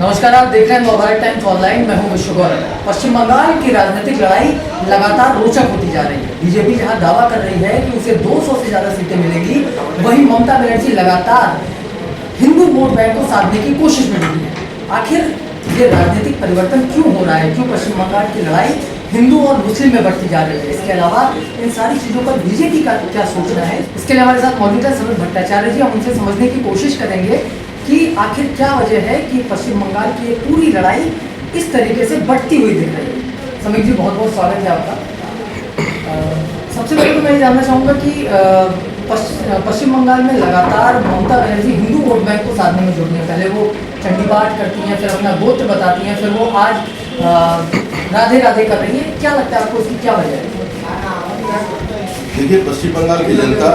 नमस्कार, आप देख रहे हैं मोबाइल टाइम्स ऑनलाइन। मैं हूं विश्व गौरव। पश्चिम बंगाल की राजनीतिक लड़ाई लगातार रोचक होती जा रही है। बीजेपी जहां दावा कर रही है कि उसे 200 से ज्यादा सीटें मिलेंगी, वहीं ममता बनर्जी लगातार हिंदू वोट बैंक को साधने की कोशिश में जुटी है। आखिर ये राजनीतिक परिवर्तन क्यों हो रहा है? क्यों पश्चिम बंगाल की लड़ाई हिंदू और मुस्लिम में बढ़ती जा रही है? इसके अलावा इन सारी चीजों पर बीजेपी का क्या सोचना है, इसके लिए हमारे साथ मौजूद है समीर भट्टाचार्य जी। हम उनसे समझने की कोशिश करेंगे कि आखिर क्या वजह है कि पश्चिम बंगाल की ये पूरी लड़ाई इस तरीके से बढ़ती हुई दिख रही है। समीर जी, बहुत बहुत स्वागत है आपका। सबसे पहले तो मैं ये जानना चाहूँगा कि पश्चिम बंगाल में लगातार ममता बनर्जी हिंदू वोट बैंक को साधने में जुट रही हैं। पहले वो चंडी पाठ करती हैं, फिर अपना गोत्र बताती हैं, फिर वो आज राधे राधे कर रही है। क्या लगता है आपको, इसकी क्या वजह है? देखिए, पश्चिम बंगाल की जनता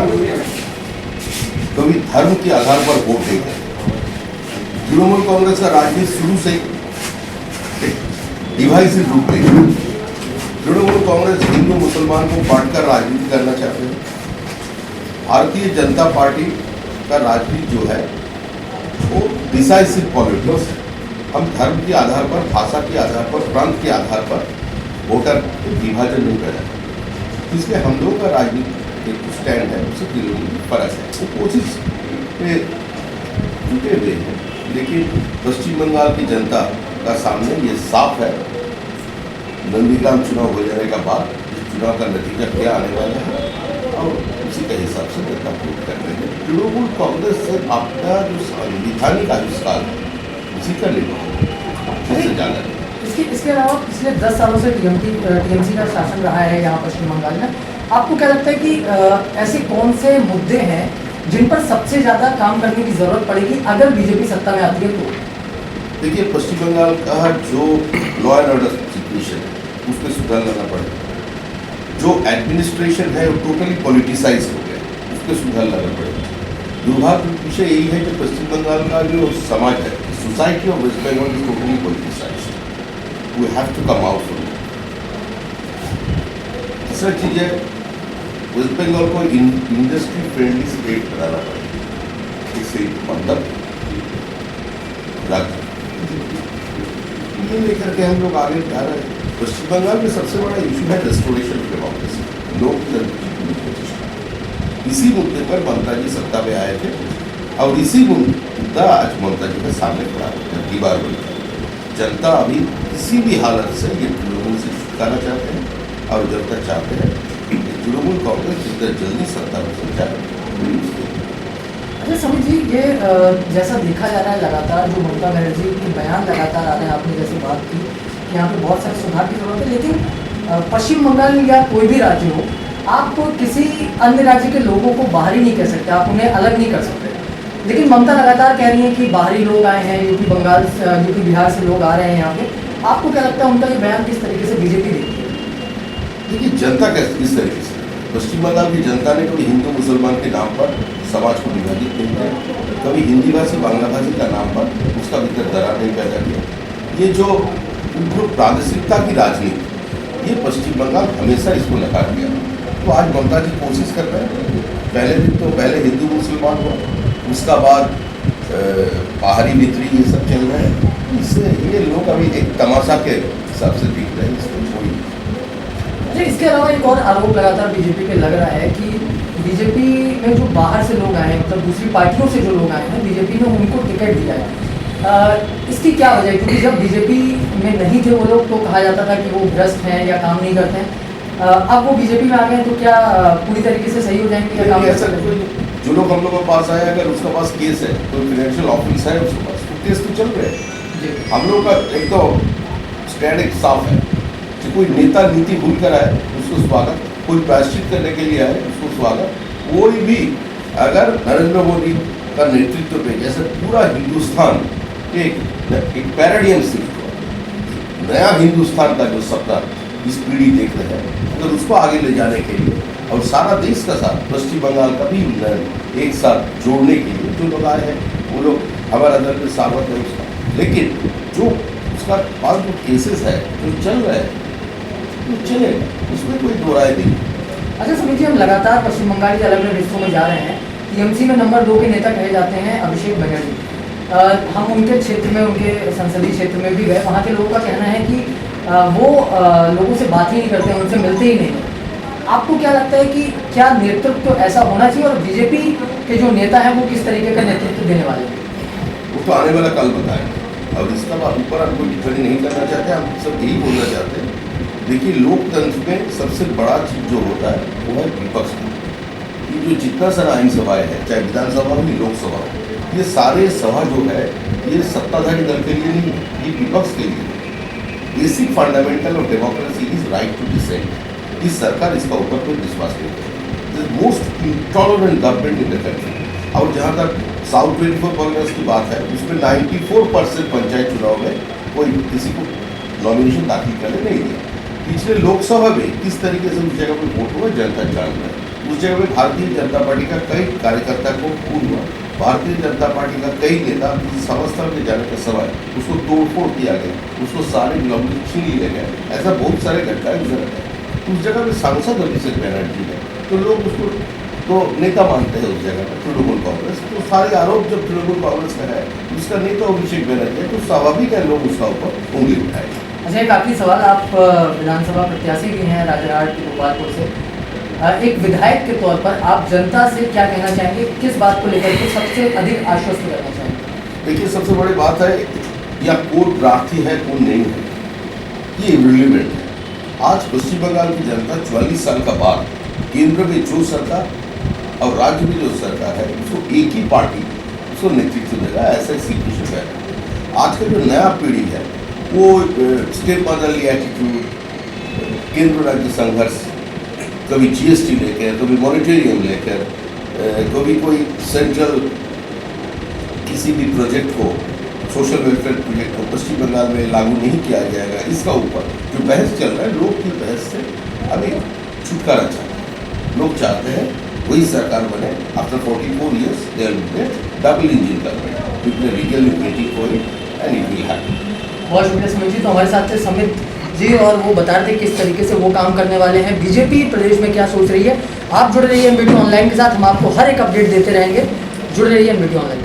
कभी धर्म के आधार पर वोट देती है। तृणमूल कांग्रेस का राजनीति शुरू से डिवाइसिव रूप ले रही है। तृणमूल कांग्रेस हिंदू मुसलमान को बांटकर राजनीति करना चाहते हैं। भारतीय जनता पार्टी का राजनीति जो है वो डिसाइसिव पॉलिटिक्स है। हम धर्म के आधार पर, भाषा के आधार पर, प्रांत के आधार पर वोटर विभाजन नहीं कर रहे। इसलिए हम लोगों का राजनीति स्टैंड है, उससे तृणमूल फर्क है। वो कोशिश पे जुटे हुए हैं, लेकिन पश्चिम बंगाल की जनता का सामने ये साफ है। नंदीग्राम चुनाव हो जाने का बाद इस चुनाव का नतीजा क्या आने वाला है और उसी के हिसाब से जनता वोट कर रही है। तृणमूल कांग्रेस से अपना जो संविधानिक आविष्कार है उसी का निर्माण जाना है। इसके अलावा पिछले 10 सालों से टीएमसी का शासन रहा है यहाँ पश्चिम बंगाल में। आपको क्या लगता है कि ऐसे कौन से मुद्दे हैं जिन पर सबसे ज्यादा काम करने की जरूरत पड़ेगी अगर बीजेपी सत्ता में आती है तो? देखिए, पश्चिम बंगाल का जो लॉ एंड ऑर्डर सिचुएशन है उसमें सुधार लाना पड़ेगा। जो एडमिनिस्ट्रेशन है वो टोटली पॉलिटिसाइज हो गया, उसमें सुधार लाना पड़ेगा। दुर्भाग्य विषय यही है कि पश्चिम बंगाल का जो समाज है, society of West Bengal is totally politicise. We have to come out from it. दूसरा चीज है, वेस्ट बंगाल को इंडस्ट्री फ्रेंडली स्टेट बनाना पड़ेगा। इससे मतलब ये लेकर के हम लोग आगे बढ़ रहे हैं। पश्चिम बंगाल में सबसे बड़ा इशू है रेस्टोरेशन ऑफ डेमोक्रेसी, लोकतंत्र की प्रतिष्ठा। इसी मुद्दे पर ममता जी सत्ता में आए थे और इसी मुद्दा आज ममता जी के सामने खड़ा है, दीवार बनी। जनता अभी किसी भी हालत से ये तृणमूल से छुटकारा चाहते हैं और जनता चाहते हैं कि तृणमूल कांग्रेस जितना जल्दी सत्ता में चल जाए। अच्छा समीर जी, ये जैसा देखा जा रहा है लगातार जो ममता बनर्जी के बयान लगातार आ रहे हैं, आपने जैसे बात की कि यहाँ पे बहुत सारे सुधार की जरूरत है, लेकिन पश्चिम बंगाल या कोई भी राज्य हो, आप तो किसी अन्य राज्य के लोगों को बाहरी नहीं कह सकते, आप उन्हें अलग नहीं कर सकते। लेकिन ममता लगातार कह रही है कि बाहरी लोग आए हैं, यूपी बंगाल यूपी बिहार से लोग आ रहे हैं यहाँ पे। आपको क्या लगता है उनका ये बयान किस तरीके से बीजेपी देखती है? देखिए, जनता किस तरीके से, पश्चिम बंगाल की जनता ने कभी हिंदू मुसलमान के नाम पर समाज को विभाजित नहीं किया, कभी हिंदी भाषी बांग्ला भाषी का नाम पर उसका भीतर दरार नहीं पैदा किया। ये जो प्रादेशिकता की राजनीति, ये पश्चिम बंगाल हमेशा इसको नकार दिया। तो आज ममता जी कोशिश कर रहे हैं। पहले हिंदू मुसलमान हुआ, उसका बाद बाहरी मित्री, ये सब चल रहे हैं। इससे ये लोग अभी एक तमाशा के हिसाब से दिख रहे हैं, इसमें कोई। इसके अलावा एक और आरोप लगातार बीजेपी पे लग रहा है कि बीजेपी में जो बाहर से लोग आए हैं, मतलब दूसरी पार्टियों से जो लोग आए हैं, बीजेपी ने उनको टिकट दिया है। इसकी क्या वजह है? क्योंकि जब बीजेपी में नहीं थे वो लोग तो कहा जाता था कि वो भ्रष्ट हैं या काम नहीं करते हैं। अब वो बीजेपी में आ गए तो क्या पूरी तरीके से सही हो जाएंगे या काम कर सकते हैं? जो लोग हम लोग के पास आए, अगर उसके पास केस है, कोई फाइनेंशियल ऑफिस है उसके पास, तो केस तो चल रहे हैं। हम लोग का एक तो स्टैंड एक साफ है कि कोई नेता नीति भूल कर आए उसको स्वागत, कोई प्रायश्चित करने के लिए आए उसको स्वागत। कोई भी अगर नरेंद्र मोदी का नेतृत्व पे जैसे पूरा हिंदुस्तान एक पैराडियम शिफ्ट हुआ, नया हिंदुस्तान का जो सपना इस पीढ़ी देख रहे हैं, अगर उसको आगे ले जाने के लिए और सारा देश का साथ पश्चिम बंगाल का भी एक साथ जोड़ने के लिए जो लोग आए हैं, वो लोग हमारा दल में सामत है उसका। लेकिन जो उसका पास जो केसेस है जो चल रहे हैं तो चले, उसमें कोई दो राय नहीं। अच्छा समीर जी, हम लगातार पश्चिम बंगाल के अलग अलग हिस्सों में जा रहे हैं। टीएमसी में नंबर 2 के नेता कहे जाते हैं अभिषेक बनर्जी। हम उनके क्षेत्र में, उनके संसदीय क्षेत्र में भी गए। वहाँ के लोगों का कहना है कि वो लोगों से बात ही नहीं करते हैं, उनसे मिलते ही नहीं हैं। आपको क्या लगता है कि क्या नेतृत्व तो ऐसा होना चाहिए, और बीजेपी के जो नेता हैं वो किस तरीके का नेतृत्व देने वाले हैं? वो तो आने वाला कल बताएगा। अब इसका ऊपर हम कोई टिप्पणी नहीं करना चाहते, हम सब यही बोलना चाहते हैं। देखिए, लोकतंत्र में सबसे बड़ा चीज जो होता है वो है विपक्ष। ये जो जितना सारा आइन सभाएं है, चाहे विधानसभा हो लोकसभा हो, ये सारे सभा जो है ये सत्ताधारी दल के लिए नहीं है, ये विपक्ष के लिए। Basic fundamental of democracy is right to dissent. इस सरकार इसका ऊपर कोई विश्वास नहीं करती। Most intolerant government in the country. और जहाँ तक साउथ 24 परगनास की बात है, उसमें 94% पंचायत चुनाव में कोई किसी को नॉमिनेशन दाखिल करने नहीं दिया। पिछले लोकसभा में किस तरीके से उस जगह पर वोट हुआ जनता जान रहा है। उस जगह में भारतीय जनता पार्टी का कई कार्यकर्ता को खून हुआ। भारतीय जनता पार्टी का कई नेता समस्थल में जाने का समय उसको तोड़फोड़ किया गया, उसको सारे नॉमिनेशन छीन लिए गए। ऐसा बहुत सारे घटनाएं गुजर गए। उस जगह में सांसद अभिषेक बनर्जी है, तो लोग उसको तो नेता मानते हैं। उस जगह पर तृणमूल कांग्रेस, तो सारे आरोप जब तृणमूल कांग्रेस का है, उसका नेता अभिषेक बनर्जी है, तो स्वाभाविक है लोग उसका ऊपर उंगली उठाएंगे। अच्छा, एक आखिरी सवाल। आप विधानसभा प्रत्याशी भी हैं राजरहाट गोपालपुर से। एक विधायक के तौर पर आप जनता से क्या कहना चाहेंगे, किस बात को लेकर के सबसे अधिक आश्वस्त करना चाहेंगे? देखिए, सबसे बड़ी बात है, या कौन प्रार्थी है कौन नहीं है, ये इर्रिलेवेंट है। आज पश्चिम बंगाल की जनता 44 साल का बाद केंद्र में जो सरकार और राज्य में जो सरकार है, उसको एक ही पार्टी उसको नेतृत्व देगा, ऐसा सिचुएशन है। आज का जो नया पीढ़ी है वो स्टेट मदरली एटीट्यूड, केंद्र राज्य संघर्ष, कभी जीएसटी लेकर, कभी मॉनिटरियम लेकर, कभी कोई सेंट्रल किसी भी प्रोजेक्ट को, सोशल वेलफेयर प्रोजेक्ट को पश्चिम बंगाल में लागू नहीं किया जाएगा, इसका ऊपर जो बहस चल रहा है, लोग की बहस से अभी छुटकारा चाहते हैं। लोग चाहते हैं वही सरकार बने। After 44 years they will get double engine government, people are legally waiting for it and it will happen। बहुत शुक्रिया सुमित जी। तो हमारे साथ थे समित जी, और वो बता रहे थे किस तरीके से वो काम करने वाले हैं। बीजेपी प्रदेश में क्या सोच रही है। आप जुड़े रहिए एमबीटी ऑनलाइन के साथ, हम आपको हर एक अपडेट देते रहेंगे। जुड़े रहिए एमबीटी ऑनलाइन।